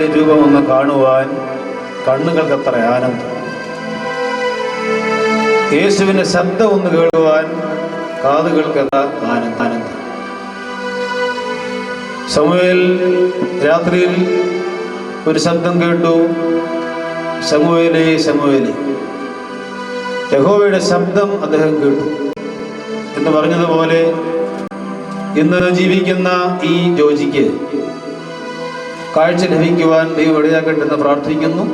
യേശുവിൻ്റെ രൂപമൊന്ന് കാണുവാൻ കണ്ണുകൾക്ക് അത്ര ആനന്ദം. യേശുവിൻ്റെ ശബ്ദം ഒന്ന് കേൾക്കുവാൻ കാതുകൾക്ക് ആനന്ദം. ശമൂവേൽ രാത്രിയിൽ ഒരു ശബ്ദം കേട്ടു, ശമൂവേലേ ശമൂവേലേ. യഹോവയുടെ ശബ്ദം അദ്ദേഹം കേട്ടു എന്ന് പറഞ്ഞതുപോലെ ഇന്ന് ജീവിക്കുന്ന ഈ ജോജിക്ക് കാഴ്ച ലഭിക്കുവാൻ ദൈവം ഇടയാക്കട്ടെന്ന് പ്രാർത്ഥിക്കുന്നു.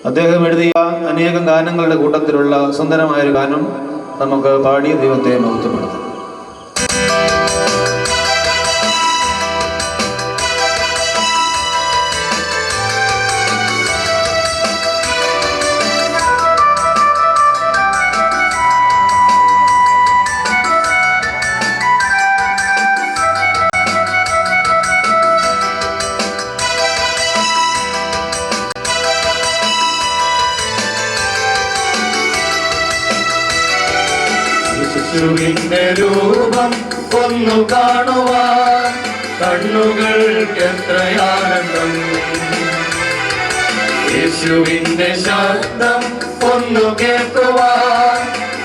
അദ്ദേഹം എഴുതിയ അനേകം ഗാനങ്ങളുടെ കൂട്ടത്തിലുള്ള സുന്ദരമായൊരു ഗാനം നമുക്ക് പാടി ദൈവത്തെ മഹത്വപ്പെടുത്താം. യേശുവിന്റെ രൂപം ഒന്നു കാണുവാൻ കണ്ണുകൾക്ക് എത്രയാനന്ദം. യേശുവിന്റെ ശബ്ദം ഒന്നു കേൾക്കുവാൻ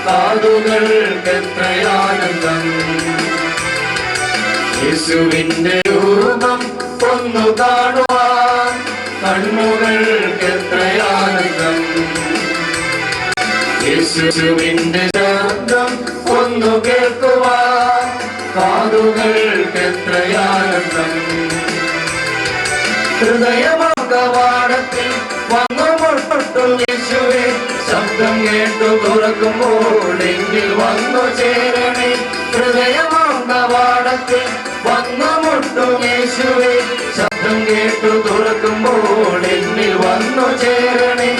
കാതുകൾക്ക് എത്രയാനന്ദം. യേശുവിന്റെ രൂപം ഒന്നു കാണുവാൻ കണ്ണുകൾക്ക് എത്രയാനന്ദം. യേശുവിന്റെ ശബ്ദം ഒന്നു കേൾക്കുവാൻ കാതുകൾക്ക് എത്രയാനന്ദം. ഹൃദയമകവാടത്തിൽ വന്നുമുട്ടു യേശുവേ, ശബ്ദം കേട്ടു തുറക്കുമ്പോൾ എങ്കിൽ വന്നു ചേരണേ. ഹൃദയമകവാടത്തിൽ വന്നുമുട്ടു യേശുവേ, ശബ്ദം കേട്ടു തുറക്കുമ്പോൾ എന്നിൽ വന്നു ചേരണേ.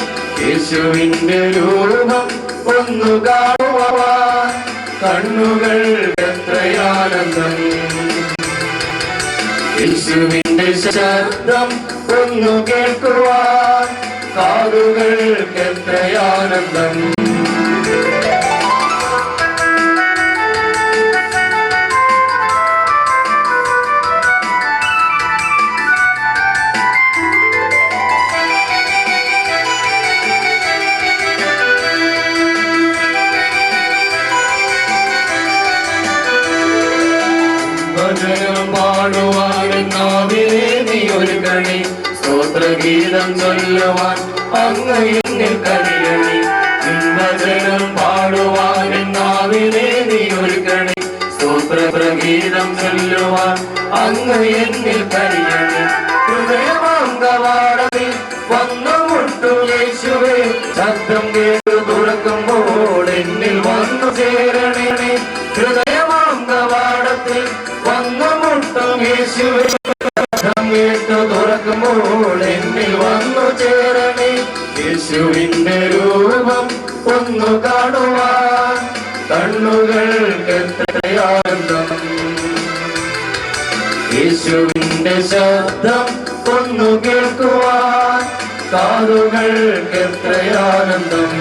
യേശുവിന്റെ രൂപം ഒന്നു കാണുവാൻ കണ്ണുകൾക്ക് എത്രയാനന്ദം. യേശുവിന്റെ ശബ്ദം ഒന്നു കേൾക്കുവാൻ കാതുകൾക്ക് എത്രയാനന്ദം. പാടുവാനെന്നാവിനെ നീ ഒരു കണി, സ്തോത്രഗീതം ചൊല്ലുവാൻ അങ്ങ് എന്നിൽ കനിയണി. വചനം പാടുവാനെന്നാവിനെ നീ ഒരു കണി, സ്തോത്രഗീതം ചൊല്ലുവാൻ അങ്ങ് എന്നിൽ കനിയണി. ഹൃദയമാങ്കവാടത്തിൽ വന്നുമുട്ടു യേശുവേ, ശബ്ദം കേട്ടു തുറക്കുമ്പോൾ എന്നിൽ വന്നു ചേരണേ. ഹൃദയമാങ്കവാടത്തിൽ വന്നുമുട്ടും യേശുവേ, ശബ്ദം കേട്ടു തുറക്കുമ്പോൾ എന്നിൽ വന്നു ചേരണേ. യേശുവിന്റെ രൂപം ഒന്നു കാണുവാൻ കണ്ണുകൾക്ക് എത്രയാനന്ദം. യേശുവിന്റെ ശബ്ദം ഒന്നു കേൾക്കുവാൻ കാതുകൾക്ക് എത്രയാനന്ദം.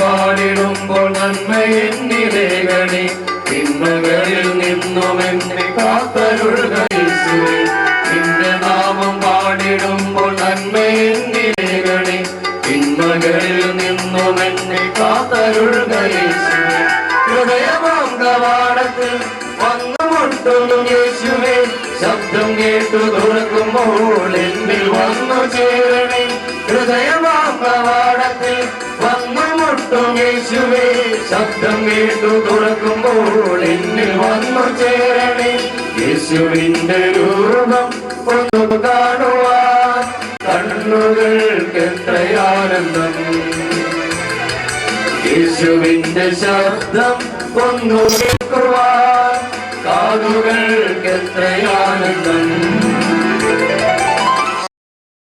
പാടിടുമ്പോൾ നന്മ എന്നിലേകണി, തിന്മകളിൽ നിന്നും എന്നെ കാത്തരുൾക യേശുവേ. നിന്റെ നാമം പാടിടുമ്പോൾ നന്മ എന്നിലേകണി, തിന്മകളിൽ നിന്നും എന്നെ കാത്തരുൾക യേശുവേ. ഹൃദയമാങ്കവാടത്തിൽ വന്നുമുട്ടുന്നു യേശുവേ, ശബ്ദം കേട്ടു തുറക്കുമ്പോൾ എന്നിൽ വന്നു ചേരണേ. ഹൃദയമാങ്കവാടത്തിൽ വന്നുമുട്ടും യേശുവേ, ശബ്ദം കേട്ടു തുറക്കുമ്പോൾ എന്നിൽ വന്നു ചേരണേ. യേശുവിന്റെ രൂപം ഒന്നു കാണുവാൻ കണ്ണുകൾക്ക് എത്രയാനന്ദം. യേശുവിന്റെ ശബ്ദം ഒന്നു കേൾക്കുവാൻ കാതുകൾക്ക് എത്രയാനന്ദം.